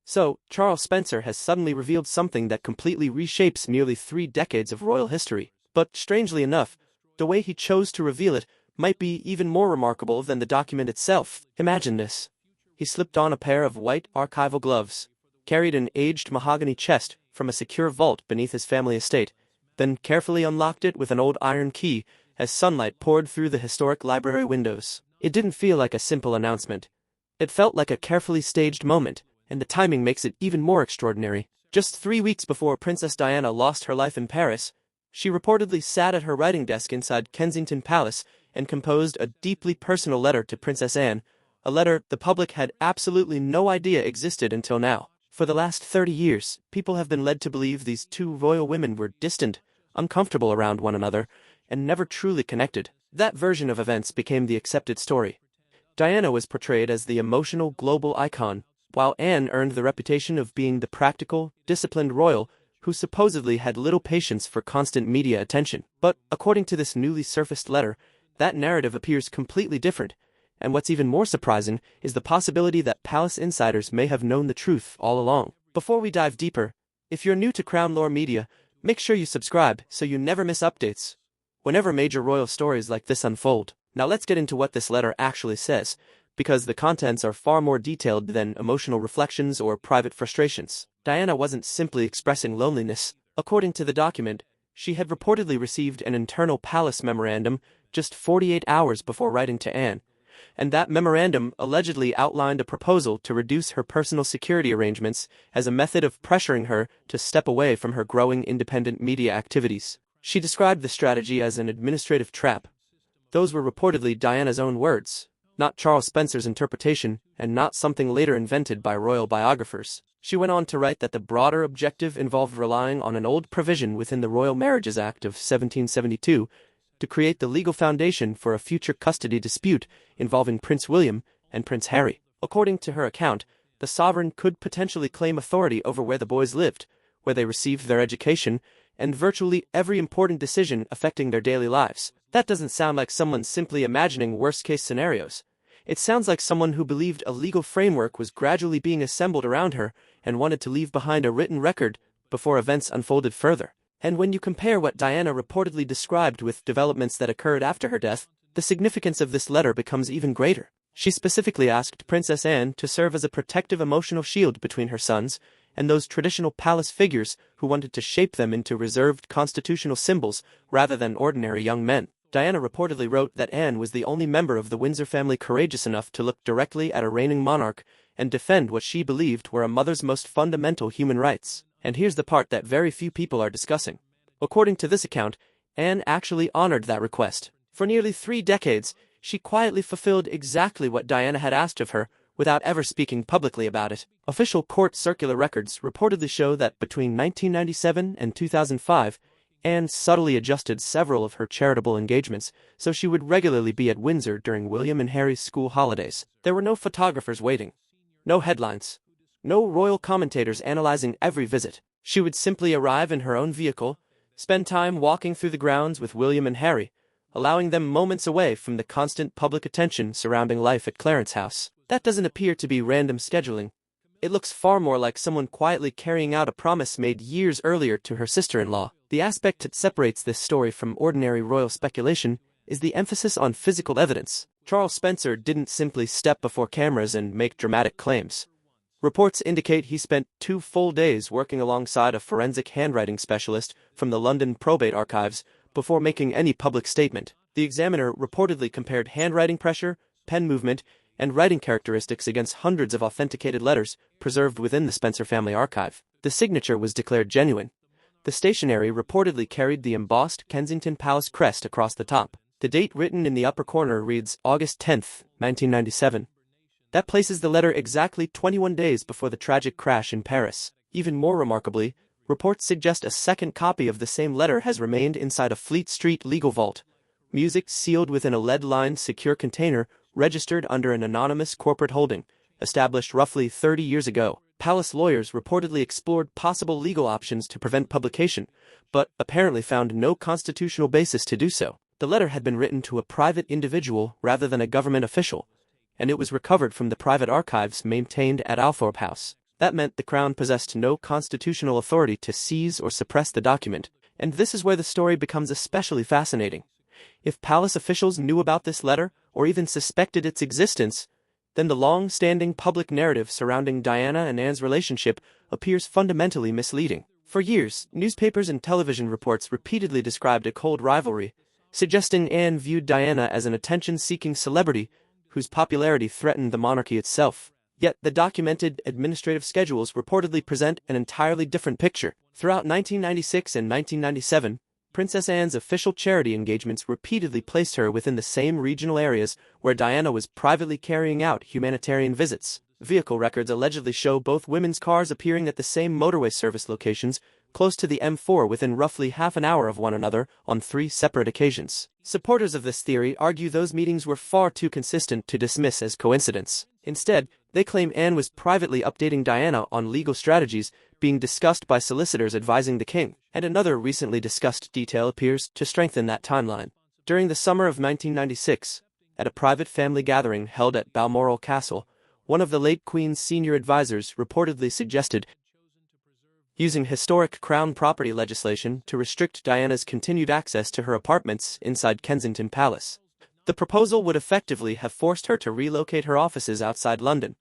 So, Charles Spencer has suddenly revealed something that completely reshapes nearly 3 decades of royal history. But, strangely enough, the way he chose to reveal it might be even more remarkable than the document itself. Imagine this. He slipped on a pair of white archival gloves, carried an aged mahogany chest from a secure vault beneath his family estate, then carefully unlocked it with an old iron key as sunlight poured through the historic library windows. It didn't feel like a simple announcement. It felt like a carefully staged moment, and the timing makes it even more extraordinary. Just 3 weeks before Princess Diana lost her life in Paris, she reportedly sat at her writing desk inside Kensington Palace and composed a deeply personal letter to Princess Anne, a letter the public had absolutely no idea existed until now. For the last 30 years, people have been led to believe these two royal women were distant, uncomfortable around one another, and never truly connected. That version of events became the accepted story. Diana was portrayed as the emotional global icon, while Anne earned the reputation of being the practical, disciplined royal who supposedly had little patience for constant media attention. But, according to this newly surfaced letter, that narrative appears completely different, and what's even more surprising is the possibility that palace insiders may have known the truth all along. Before we dive deeper, if you're new to Crown Lore Media, make sure you subscribe so you never miss updates whenever major royal stories like this unfold. Now let's get into what this letter actually says, because the contents are far more detailed than emotional reflections or private frustrations. Diana wasn't simply expressing loneliness. According to the document, she had reportedly received an internal palace memorandum just 48 hours before writing to Anne, and that memorandum allegedly outlined a proposal to reduce her personal security arrangements as a method of pressuring her to step away from her growing independent media activities. She described the strategy as an administrative trap. Those were reportedly Diana's own words, not Charles Spencer's interpretation, and not something later invented by royal biographers. She went on to write that the broader objective involved relying on an old provision within the Royal Marriages Act of 1772 to create the legal foundation for a future custody dispute involving Prince William and Prince Harry. According to her account, the sovereign could potentially claim authority over where the boys lived, where they received their education, and virtually every important decision affecting their daily lives. That doesn't sound like someone simply imagining worst-case scenarios. It sounds like someone who believed a legal framework was gradually being assembled around her and wanted to leave behind a written record before events unfolded further. And when you compare what Diana reportedly described with developments that occurred after her death, the significance of this letter becomes even greater. She specifically asked Princess Anne to serve as a protective emotional shield between her sons and those traditional palace figures who wanted to shape them into reserved constitutional symbols rather than ordinary young men. Diana reportedly wrote that Anne was the only member of the Windsor family courageous enough to look directly at a reigning monarch and defend what she believed were a mother's most fundamental human rights. And here's the part that very few people are discussing. According to this account, Anne actually honored that request. For nearly 3 decades, she quietly fulfilled exactly what Diana had asked of her without ever speaking publicly about it. Official court circular records reportedly show that between 1997 and 2005, Anne subtly adjusted several of her charitable engagements so she would regularly be at Windsor during William and Harry's school holidays. There were no photographers waiting, no headlines, no royal commentators analyzing every visit. She would simply arrive in her own vehicle, spend time walking through the grounds with William and Harry, allowing them moments away from the constant public attention surrounding life at Clarence House. That doesn't appear to be random scheduling. It looks far more like someone quietly carrying out a promise made years earlier to her sister-in-law. The aspect that separates this story from ordinary royal speculation is the emphasis on physical evidence. Charles Spencer didn't simply step before cameras and make dramatic claims. Reports indicate he spent 2 full days working alongside a forensic handwriting specialist from the London Probate Archives before making any public statement. The Examiner reportedly compared handwriting pressure, pen movement, and writing characteristics against hundreds of authenticated letters preserved within the Spencer family archive. The signature was declared genuine. The stationery reportedly carried the embossed Kensington Palace crest across the top. The date written in the upper corner reads August 10th, 1997. That places the letter exactly 21 days before the tragic crash in Paris. Even more remarkably, reports suggest a second copy of the same letter has remained inside a Fleet Street legal vault, music sealed within a lead-lined secure container registered under an anonymous corporate holding, established roughly 30 years ago. Palace lawyers reportedly explored possible legal options to prevent publication, but apparently found no constitutional basis to do so. The letter had been written to a private individual rather than a government official, and it was recovered from the private archives maintained at Althorpe House. That meant the Crown possessed no constitutional authority to seize or suppress the document, and this is where the story becomes especially fascinating. If palace officials knew about this letter, or even suspected its existence, then the long-standing public narrative surrounding Diana and Anne's relationship appears fundamentally misleading. For years, newspapers and television reports repeatedly described a cold rivalry, suggesting Anne viewed Diana as an attention-seeking celebrity whose popularity threatened the monarchy itself. Yet the documented administrative schedules reportedly present an entirely different picture. Throughout 1996 and 1997, Princess Anne's official charity engagements repeatedly placed her within the same regional areas where Diana was privately carrying out humanitarian visits. Vehicle records allegedly show both women's cars appearing at the same motorway service locations, close to the M4 within roughly half an hour of one another on 3 separate occasions. Supporters of this theory argue those meetings were far too consistent to dismiss as coincidence. Instead, they claim Anne was privately updating Diana on legal strategies being discussed by solicitors advising the king, and another recently discussed detail appears to strengthen that timeline. During the summer of 1996, at a private family gathering held at Balmoral Castle, one of the late Queen's senior advisors reportedly suggested using historic Crown property legislation to restrict Diana's continued access to her apartments inside Kensington Palace. The proposal would effectively have forced her to relocate her offices outside London,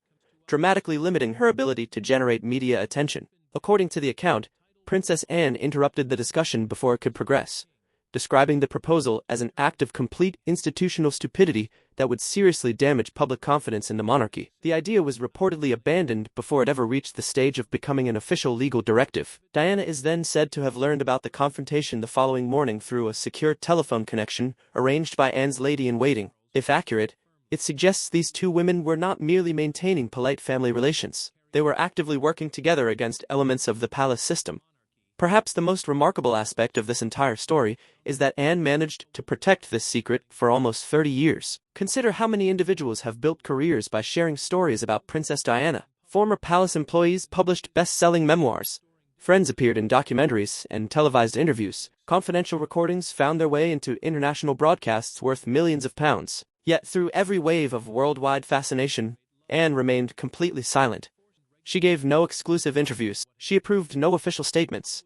dramatically limiting her ability to generate media attention. According to the account, Princess Anne interrupted the discussion before it could progress, describing the proposal as an act of complete institutional stupidity that would seriously damage public confidence in the monarchy. The idea was reportedly abandoned before it ever reached the stage of becoming an official legal directive. Diana is then said to have learned about the confrontation the following morning through a secure telephone connection arranged by Anne's lady-in-waiting. If accurate, it suggests these two women were not merely maintaining polite family relations. They were actively working together against elements of the palace system. Perhaps the most remarkable aspect of this entire story is that Anne managed to protect this secret for almost 30 years. Consider how many individuals have built careers by sharing stories about Princess Diana. Former palace employees published best-selling memoirs. Friends appeared in documentaries and televised interviews. Confidential recordings found their way into international broadcasts worth millions of pounds. Yet through every wave of worldwide fascination, Anne remained completely silent. She gave no exclusive interviews. She approved no official statements.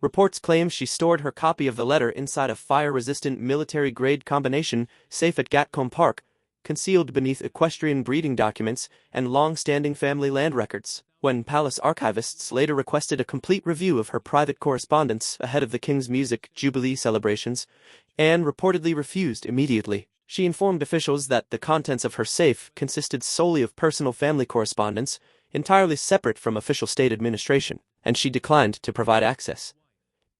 Reports claim she stored her copy of the letter inside a fire-resistant military-grade combination safe at Gatcombe Park, concealed beneath equestrian breeding documents and long-standing family land records. When palace archivists later requested a complete review of her private correspondence ahead of the King's Music Jubilee celebrations, Anne reportedly refused immediately. She informed officials that the contents of her safe consisted solely of personal family correspondence, entirely separate from official state administration, and she declined to provide access.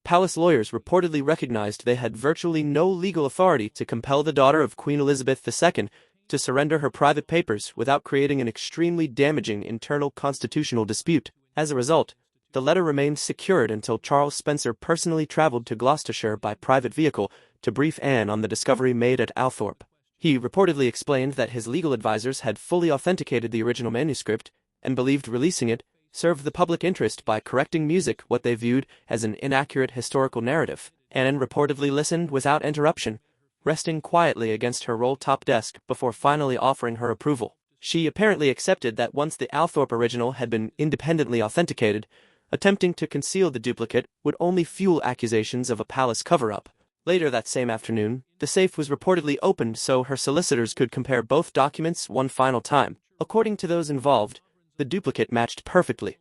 Palace lawyers reportedly recognized they had virtually no legal authority to compel the daughter of Queen Elizabeth II to surrender her private papers without creating an extremely damaging internal constitutional dispute. As a result, the letter remained secured until Charles Spencer personally traveled to Gloucestershire by private vehicle to brief Anne on the discovery made at Althorpe. He reportedly explained that his legal advisors had fully authenticated the original manuscript and believed releasing it served the public interest by correcting music what they viewed as an inaccurate historical narrative. Anne reportedly listened without interruption, resting quietly against her roll-top desk before finally offering her approval. She apparently accepted that once the Althorpe original had been independently authenticated, attempting to conceal the duplicate would only fuel accusations of a palace cover-up. Later that same afternoon, the safe was reportedly opened so her solicitors could compare both documents one final time. According to those involved, the duplicate matched perfectly.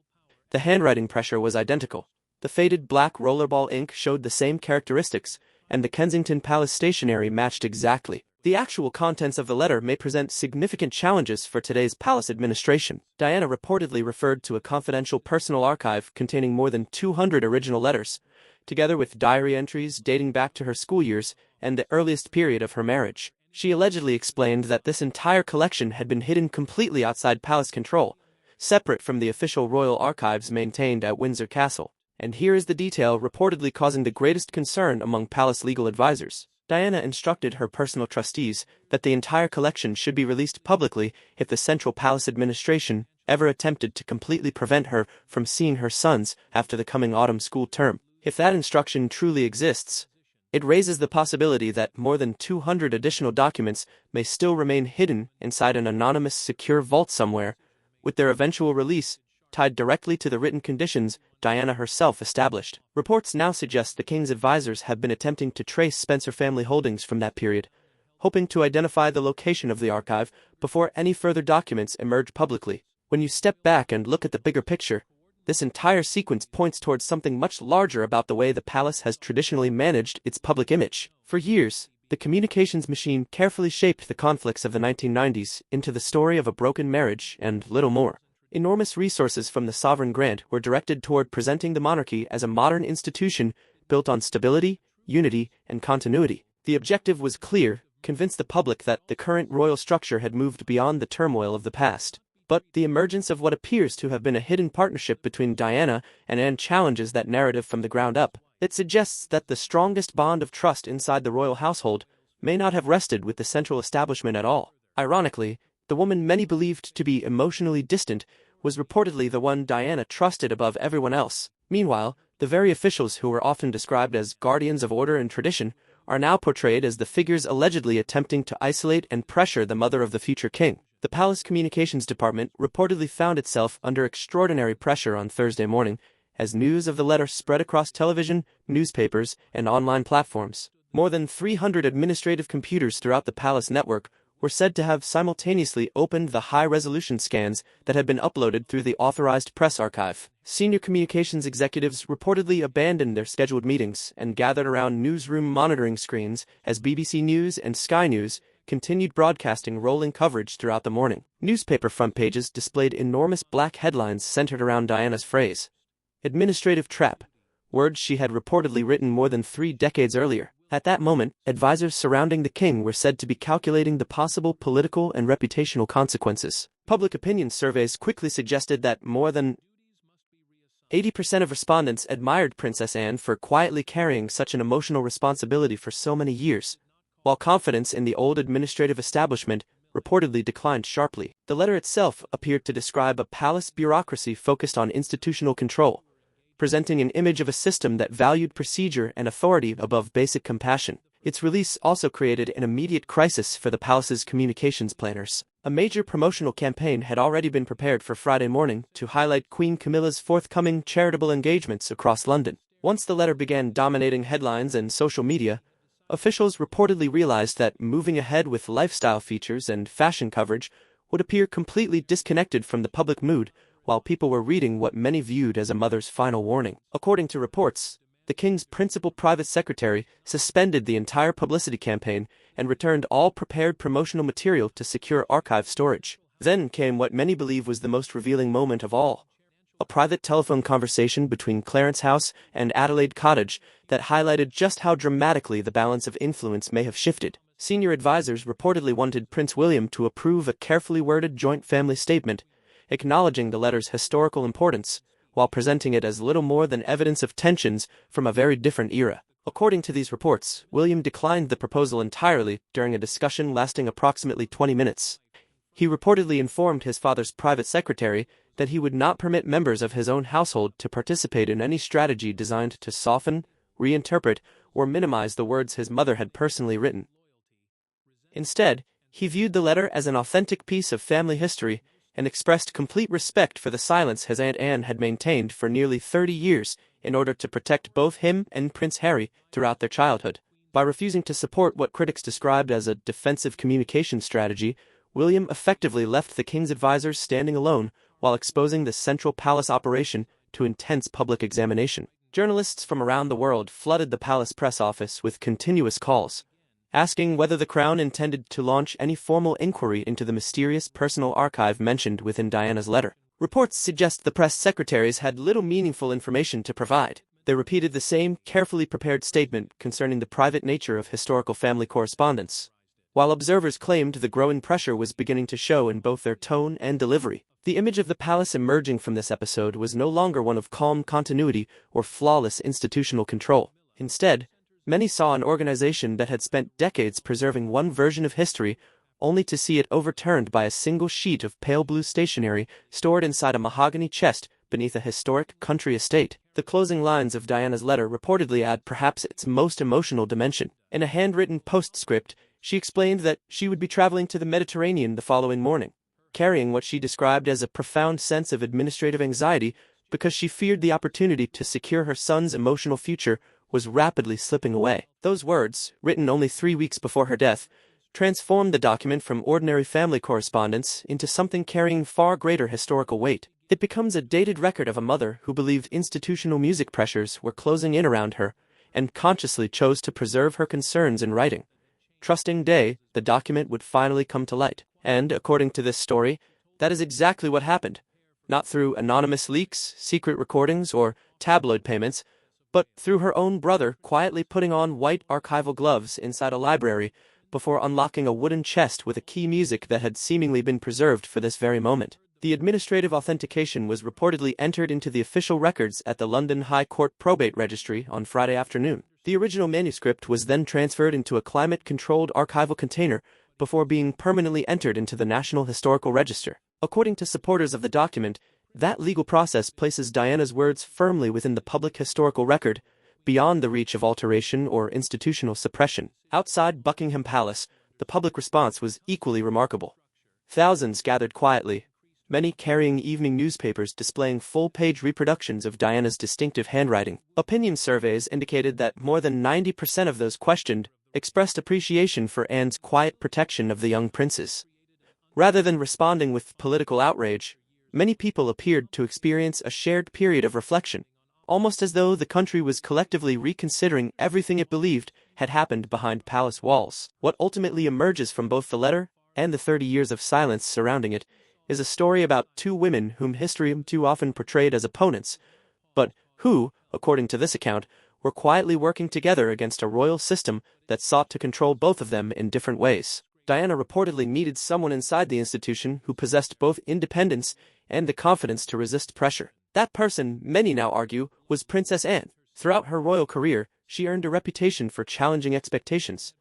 The handwriting pressure was identical. The faded black rollerball ink showed the same characteristics, and the Kensington Palace stationery matched exactly. The actual contents of the letter may present significant challenges for today's palace administration. Diana reportedly referred to a confidential personal archive containing more than 200 original letters, together with diary entries dating back to her school years and the earliest period of her marriage. She allegedly explained that this entire collection had been hidden completely outside palace control, separate from the official royal archives maintained at Windsor Castle. And here is the detail reportedly causing the greatest concern among palace legal advisors. Diana instructed her personal trustees that the entire collection should be released publicly if the Central Palace administration ever attempted to completely prevent her from seeing her sons after the coming autumn school term. If that instruction truly exists, it raises the possibility that more than 200 additional documents may still remain hidden inside an anonymous secure vault somewhere, with their eventual release tied directly to the written conditions Diana herself established. Reports now suggest the king's advisors have been attempting to trace Spencer family holdings from that period, hoping to identify the location of the archive before any further documents emerge publicly. When you step back and look at the bigger picture, this entire sequence points towards something much larger about the way the palace has traditionally managed its public image. For years, the communications machine carefully shaped the conflicts of the 1990s into the story of a broken marriage and little more. Enormous resources from the sovereign grant were directed toward presenting the monarchy as a modern institution built on stability, unity, and continuity. The objective was clear: convince the public that the current royal structure had moved beyond the turmoil of the past. But the emergence of what appears to have been a hidden partnership between Diana and Anne challenges that narrative from the ground up. It suggests that the strongest bond of trust inside the royal household may not have rested with the central establishment at all. Ironically, the woman many believed to be emotionally distant was reportedly the one Diana trusted above everyone else. Meanwhile, the very officials who were often described as guardians of order and tradition are now portrayed as the figures allegedly attempting to isolate and pressure the mother of the future king. The palace communications department reportedly found itself under extraordinary pressure on Thursday morning as news of the letter spread across television, newspapers, and online platforms. More than 300 administrative computers throughout the palace network were said to have simultaneously opened the high-resolution scans that had been uploaded through the authorized press archive. Senior communications executives reportedly abandoned their scheduled meetings and gathered around newsroom monitoring screens as BBC News and Sky News continued broadcasting rolling coverage throughout the morning. Newspaper front pages displayed enormous black headlines centered around Diana's phrase, "administrative trap," words she had reportedly written more than 3 decades earlier. At that moment, advisors surrounding the king were said to be calculating the possible political and reputational consequences. Public opinion surveys quickly suggested that more than 80% of respondents admired Princess Anne for quietly carrying such an emotional responsibility for so many years, while confidence in the old administrative establishment reportedly declined sharply. The letter itself appeared to describe a palace bureaucracy focused on institutional control, presenting an image of a system that valued procedure and authority above basic compassion. Its release also created an immediate crisis for the palace's communications planners. A major promotional campaign had already been prepared for Friday morning to highlight Queen Camilla's forthcoming charitable engagements across London. Once the letter began dominating headlines and social media, officials reportedly realized that moving ahead with lifestyle features and fashion coverage would appear completely disconnected from the public mood, while people were reading what many viewed as a mother's final warning. According to reports, the king's principal private secretary suspended the entire publicity campaign and returned all prepared promotional material to secure archive storage. Then came what many believe was the most revealing moment of all: a private telephone conversation between Clarence House and Adelaide Cottage that highlighted just how dramatically the balance of influence may have shifted. Senior advisors reportedly wanted Prince William to approve a carefully worded joint family statement, acknowledging the letter's historical importance, while presenting it as little more than evidence of tensions from a very different era. According to these reports, William declined the proposal entirely during a discussion lasting approximately 20 minutes. He reportedly informed his father's private secretary that he would not permit members of his own household to participate in any strategy designed to soften, reinterpret, or minimize the words his mother had personally written. Instead, he viewed the letter as an authentic piece of family history and expressed complete respect for the silence his Aunt Anne had maintained for nearly 30 years in order to protect both him and Prince Harry throughout their childhood. By refusing to support what critics described as a defensive communication strategy, William effectively left the king's advisors standing alone while exposing the central palace operation to intense public examination. Journalists from around the world flooded the palace press office with continuous calls, asking whether the Crown intended to launch any formal inquiry into the mysterious personal archive mentioned within Diana's letter. Reports suggest the press secretaries had little meaningful information to provide. They repeated the same carefully prepared statement concerning the private nature of historical family correspondence, while observers claimed the growing pressure was beginning to show in both their tone and delivery. The image of the palace emerging from this episode was no longer one of calm continuity or flawless institutional control. Instead, many saw an organization that had spent decades preserving one version of history only to see it overturned by a single sheet of pale blue stationery stored inside a mahogany chest beneath a historic country estate. The closing lines of Diana's letter reportedly add perhaps its most emotional dimension. In a handwritten postscript, she explained that she would be traveling to the Mediterranean the following morning, carrying what she described as a profound sense of administrative anxiety because she feared the opportunity to secure her son's emotional future was rapidly slipping away. Those words, written only 3 weeks before her death, transformed the document from ordinary family correspondence into something carrying far greater historical weight. It becomes a dated record of a mother who believed institutional music pressures were closing in around her and consciously chose to preserve her concerns in writing, trusting the document would finally come to light. And, according to this story, that is exactly what happened. Not through anonymous leaks, secret recordings, or tabloid payments, but through her own brother quietly putting on white archival gloves inside a library before unlocking a wooden chest with a key music that had seemingly been preserved for this very moment. The administrative authentication was reportedly entered into the official records at the London High Court Probate Registry on Friday afternoon. The original manuscript was then transferred into a climate-controlled archival container before being permanently entered into the National Historical Register. According to supporters of the document, that legal process places Diana's words firmly within the public historical record, beyond the reach of alteration or institutional suppression. Outside Buckingham Palace, the public response was equally remarkable. Thousands gathered quietly, many carrying evening newspapers displaying full-page reproductions of Diana's distinctive handwriting. Opinion surveys indicated that more than 90% of those questioned expressed appreciation for Anne's quiet protection of the young princes. Rather than responding with political outrage, many people appeared to experience a shared period of reflection, almost as though the country was collectively reconsidering everything it believed had happened behind palace walls. What ultimately emerges from both the letter and the 30 years of silence surrounding it is a story about two women whom history too often portrayed as opponents, but who, according to this account, were quietly working together against a royal system that sought to control both of them in different ways. Diana reportedly needed someone inside the institution who possessed both independence and the confidence to resist pressure. That person, many now argue, was Princess Anne. Throughout her royal career, she earned a reputation for challenging expectations,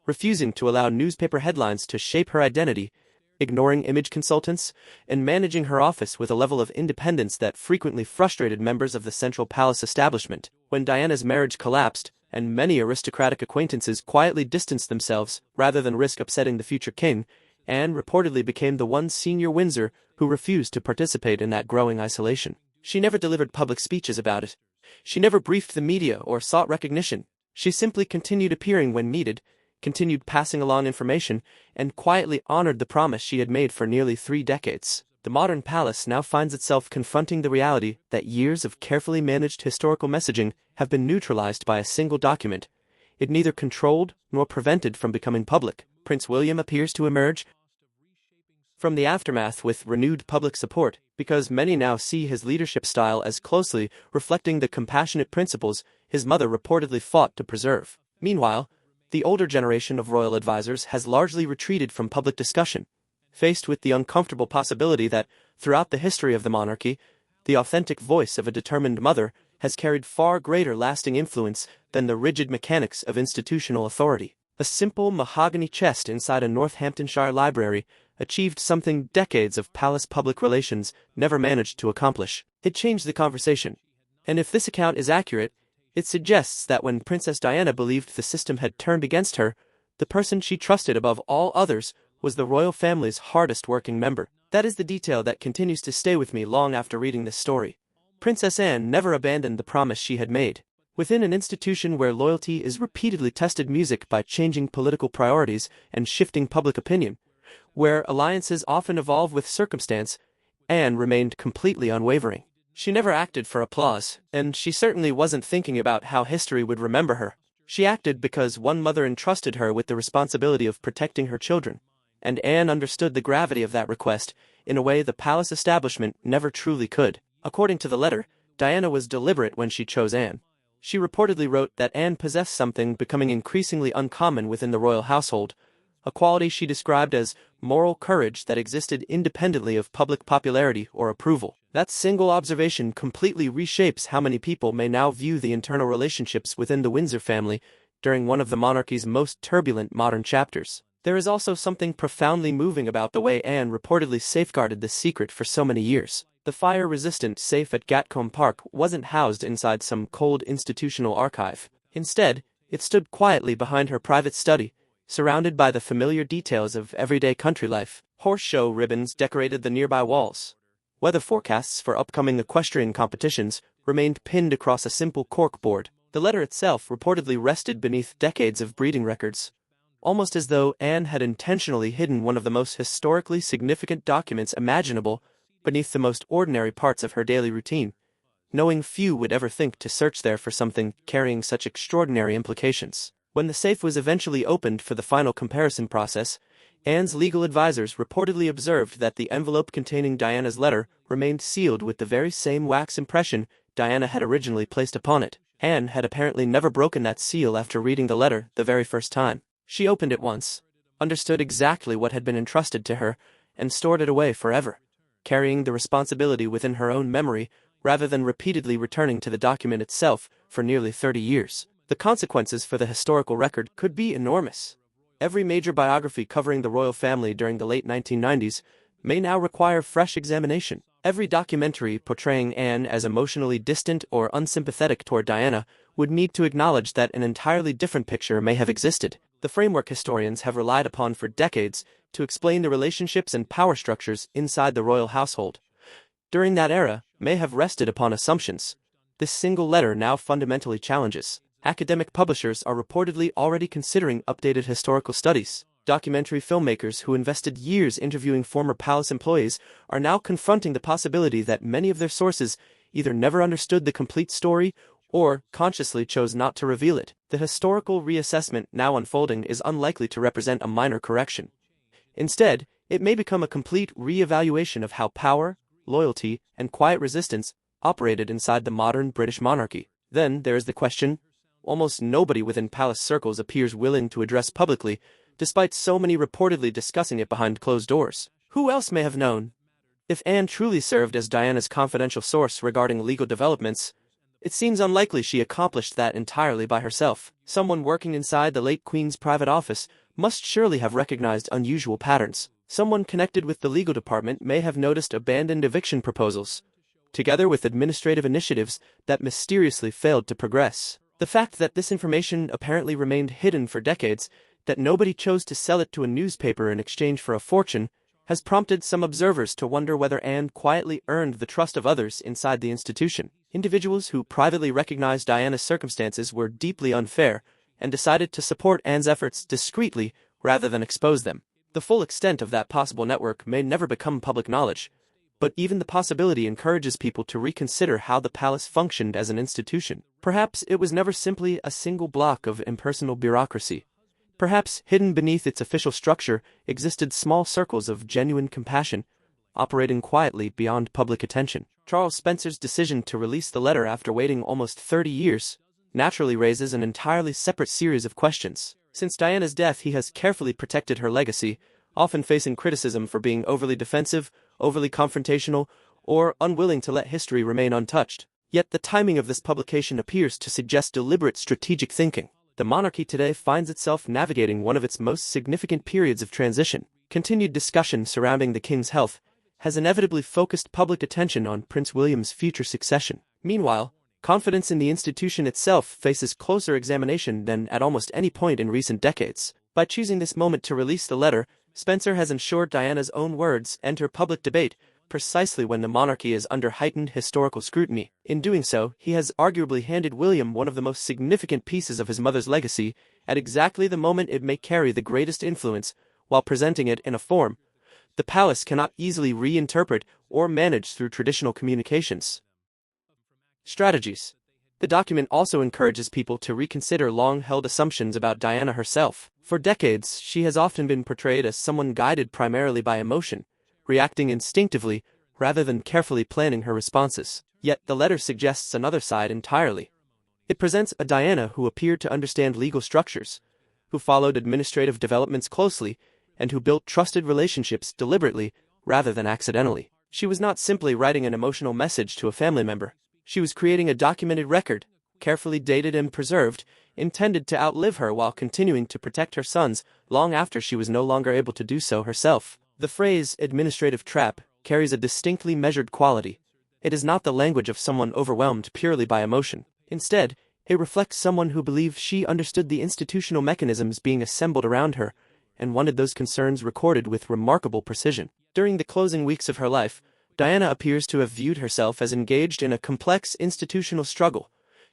refusing to allow newspaper headlines to shape her identity, ignoring image consultants, and managing her office with a level of independence that frequently frustrated members of the central palace establishment. When Diana's marriage collapsed, and many aristocratic acquaintances quietly distanced themselves rather than risk upsetting the future king, Anne reportedly became the one senior Windsor who refused to participate in that growing isolation. She never delivered public speeches about it. She never briefed the media or sought recognition. She simply continued appearing when needed, continued passing along information, and quietly honored the promise she had made for nearly 3 decades. The modern palace now finds itself confronting the reality that years of carefully managed historical messaging have been neutralized by a single document. It neither controlled nor prevented from becoming public. Prince William appears to emerge from the aftermath with renewed public support, because many now see his leadership style as closely reflecting the compassionate principles his mother reportedly fought to preserve. Meanwhile, the older generation of royal advisors has largely retreated from public discussion, faced with the uncomfortable possibility that, throughout the history of the monarchy, the authentic voice of a determined mother has carried far greater lasting influence than the rigid mechanics of institutional authority. A simple mahogany chest inside a Northamptonshire library achieved something decades of palace public relations never managed to accomplish. It changed the conversation. And if this account is accurate, it suggests that when Princess Diana believed the system had turned against her, the person she trusted above all others was the royal family's hardest-working member. That is the detail that continues to stay with me long after reading this story. Princess Anne never abandoned the promise she had made. Within an institution where loyalty is repeatedly tested music by changing political priorities and shifting public opinion, where alliances often evolve with circumstance, Anne remained completely unwavering. She never acted for applause, and she certainly wasn't thinking about how history would remember her. She acted because one mother entrusted her with the responsibility of protecting her children, and Anne understood the gravity of that request in a way the palace establishment never truly could. According to the letter, Diana was deliberate when she chose Anne. She reportedly wrote that Anne possessed something becoming increasingly uncommon within the royal household, a quality she described as moral courage that existed independently of public popularity or approval. That single observation completely reshapes how many people may now view the internal relationships within the Windsor family during one of the monarchy's most turbulent modern chapters. There is also something profoundly moving about the way Anne reportedly safeguarded this secret for so many years. The fire-resistant safe at Gatcombe Park wasn't housed inside some cold institutional archive. Instead, it stood quietly behind her private study, surrounded by the familiar details of everyday country life. Horse show ribbons decorated the nearby walls. Weather forecasts for upcoming equestrian competitions remained pinned across a simple cork board. The letter itself reportedly rested beneath decades of breeding records, almost as though Anne had intentionally hidden one of the most historically significant documents imaginable beneath the most ordinary parts of her daily routine, knowing few would ever think to search there for something carrying such extraordinary implications. When the safe was eventually opened for the final comparison process, Anne's legal advisors reportedly observed that the envelope containing Diana's letter remained sealed with the very same wax impression Diana had originally placed upon it. Anne had apparently never broken that seal after reading the letter the very first time. She opened it once, understood exactly what had been entrusted to her, and stored it away forever, carrying the responsibility within her own memory rather than repeatedly returning to the document itself for nearly 30 years. The consequences for the historical record could be enormous. Every major biography covering the royal family during the late 1990s may now require fresh examination. Every documentary portraying Anne as emotionally distant or unsympathetic toward Diana would need to acknowledge that an entirely different picture may have existed. The framework historians have relied upon for decades to explain the relationships and power structures inside the royal household during that era may have rested upon assumptions this single letter now fundamentally challenges. Academic publishers are reportedly already considering updated historical studies. Documentary filmmakers who invested years interviewing former palace employees are now confronting the possibility that many of their sources either never understood the complete story or consciously chose not to reveal it. The historical reassessment now unfolding is unlikely to represent a minor correction. Instead, it may become a complete re-evaluation of how power, loyalty, and quiet resistance operated inside the modern British monarchy. Then there is the question almost nobody within palace circles appears willing to address publicly, despite so many reportedly discussing it behind closed doors. Who else may have known? If Anne truly served as Diana's confidential source regarding legal developments, it seems unlikely she accomplished that entirely by herself. Someone working inside the late Queen's private office must surely have recognized unusual patterns. Someone connected with the legal department may have noticed abandoned eviction proposals, together with administrative initiatives that mysteriously failed to progress. The fact that this information apparently remained hidden for decades, that nobody chose to sell it to a newspaper in exchange for a fortune, has prompted some observers to wonder whether Anne quietly earned the trust of others inside the institution. Individuals who privately recognized Diana's circumstances were deeply unfair and decided to support Anne's efforts discreetly rather than expose them. The full extent of that possible network may never become public knowledge, but even the possibility encourages people to reconsider how the palace functioned as an institution. Perhaps it was never simply a single block of impersonal bureaucracy. Perhaps hidden beneath its official structure existed small circles of genuine compassion, operating quietly beyond public attention. Charles Spencer's decision to release the letter after waiting almost 30 years naturally raises an entirely separate series of questions. Since Diana's death, he has carefully protected her legacy, often facing criticism for being overly defensive, overly confrontational, or unwilling to let history remain untouched. Yet the timing of this publication appears to suggest deliberate strategic thinking. The monarchy today finds itself navigating one of its most significant periods of transition. Continued discussion surrounding the king's health has inevitably focused public attention on Prince William's future succession. Meanwhile, confidence in the institution itself faces closer examination than at almost any point in recent decades. By choosing this moment to release the letter, Spencer has ensured Diana's own words enter public debate precisely when the monarchy is under heightened historical scrutiny. In doing so, he has arguably handed William one of the most significant pieces of his mother's legacy at exactly the moment it may carry the greatest influence, while presenting it in a form the palace cannot easily reinterpret or manage through traditional communications strategies. The document also encourages people to reconsider long-held assumptions about Diana herself. For decades, she has often been portrayed as someone guided primarily by emotion, reacting instinctively rather than carefully planning her responses. Yet the letter suggests another side entirely. It presents a Diana who appeared to understand legal structures, who followed administrative developments closely, and who built trusted relationships deliberately rather than accidentally. She was not simply writing an emotional message to a family member. She was creating a documented record, carefully dated and preserved, intended to outlive her while continuing to protect her sons long after she was no longer able to do so herself. The phrase administrative trap carries a distinctly measured quality. It is not the language of someone overwhelmed purely by emotion. Instead, It reflects someone who believed she understood the institutional mechanisms being assembled around her, and wanted those concerns recorded with remarkable precision. During the closing weeks of her life, Diana appears to have viewed herself as engaged in a complex institutional struggle,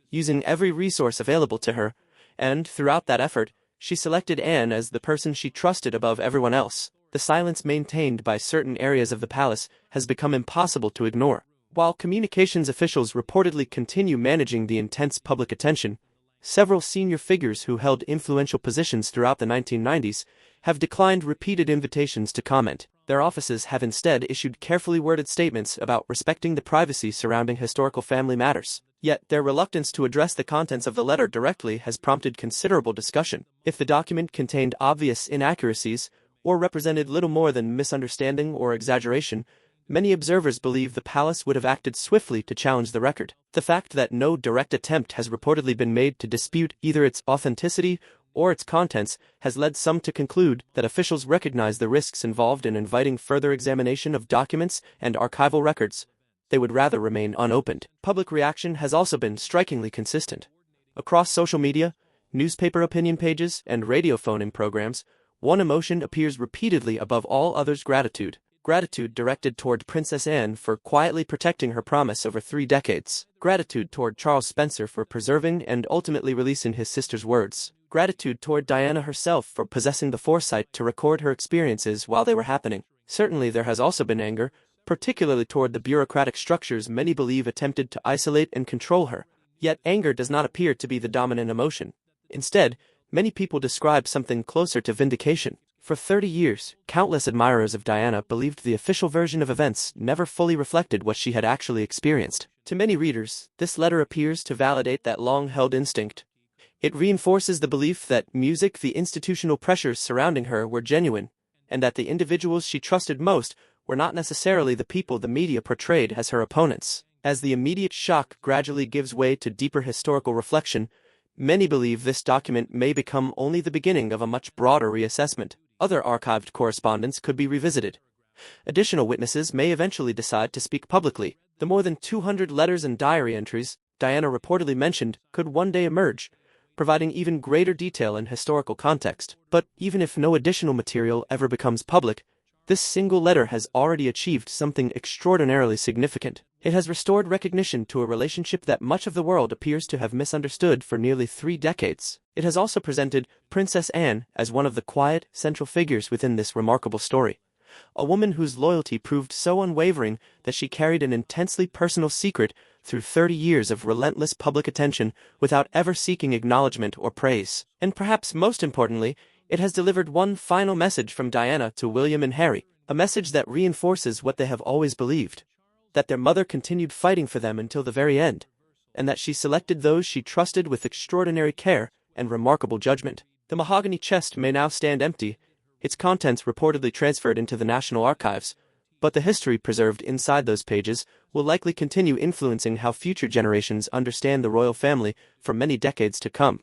using every resource available to her, and, throughout that effort, she selected Anne as the person she trusted above everyone else. The silence maintained by certain areas of the palace has become impossible to ignore. While communications officials reportedly continue managing the intense public attention, several senior figures who held influential positions throughout the 1990s have declined repeated invitations to comment. Their offices have instead issued carefully worded statements about respecting the privacy surrounding historical family matters. Yet their reluctance to address the contents of the letter directly has prompted considerable discussion. If the document contained obvious inaccuracies or represented little more than misunderstanding or exaggeration, many observers believe the palace would have acted swiftly to challenge the record. The fact that no direct attempt has reportedly been made to dispute either its authenticity or its contents has led some to conclude that officials recognize the risks involved in inviting further examination of documents and archival records. They would rather remain unopened. Public reaction has also been strikingly consistent. Across social media, newspaper opinion pages, and radio phone-in programs, one emotion appears repeatedly above all others: gratitude. Gratitude directed toward Princess Anne for quietly protecting her promise over 3 decades. Gratitude toward Charles Spencer for preserving and ultimately releasing his sister's words. Gratitude toward Diana herself for possessing the foresight to record her experiences while they were happening. Certainly there has also been anger, particularly toward the bureaucratic structures many believe attempted to isolate and control her. Yet anger does not appear to be the dominant emotion. Instead, many people describe something closer to vindication. For 30 years, countless admirers of Diana believed the official version of events never fully reflected what she had actually experienced. To many readers, this letter appears to validate that long-held instinct. It reinforces the belief that music, the institutional pressures surrounding her, were genuine, and that the individuals she trusted most were not necessarily the people the media portrayed as her opponents. As the immediate shock gradually gives way to deeper historical reflection, many believe this document may become only the beginning of a much broader reassessment. Other archived correspondence could be revisited. Additional witnesses may eventually decide to speak publicly. The more than 200 letters and diary entries Diana reportedly mentioned could one day emerge, providing even greater detail and historical context. But even if no additional material ever becomes public, this single letter has already achieved something extraordinarily significant. It has restored recognition to a relationship that much of the world appears to have misunderstood for nearly 3 decades. It has also presented Princess Anne as one of the quiet, central figures within this remarkable story. A woman whose loyalty proved so unwavering that she carried an intensely personal secret through 30 years of relentless public attention without ever seeking acknowledgement or praise. And perhaps most importantly, it has delivered one final message from Diana to William and Harry, a message that reinforces what they have always believed: that their mother continued fighting for them until the very end, and that she selected those she trusted with extraordinary care and remarkable judgment. The mahogany chest may now stand empty, its contents reportedly transferred into the National Archives, but the history preserved inside those pages will likely continue influencing how future generations understand the royal family for many decades to come.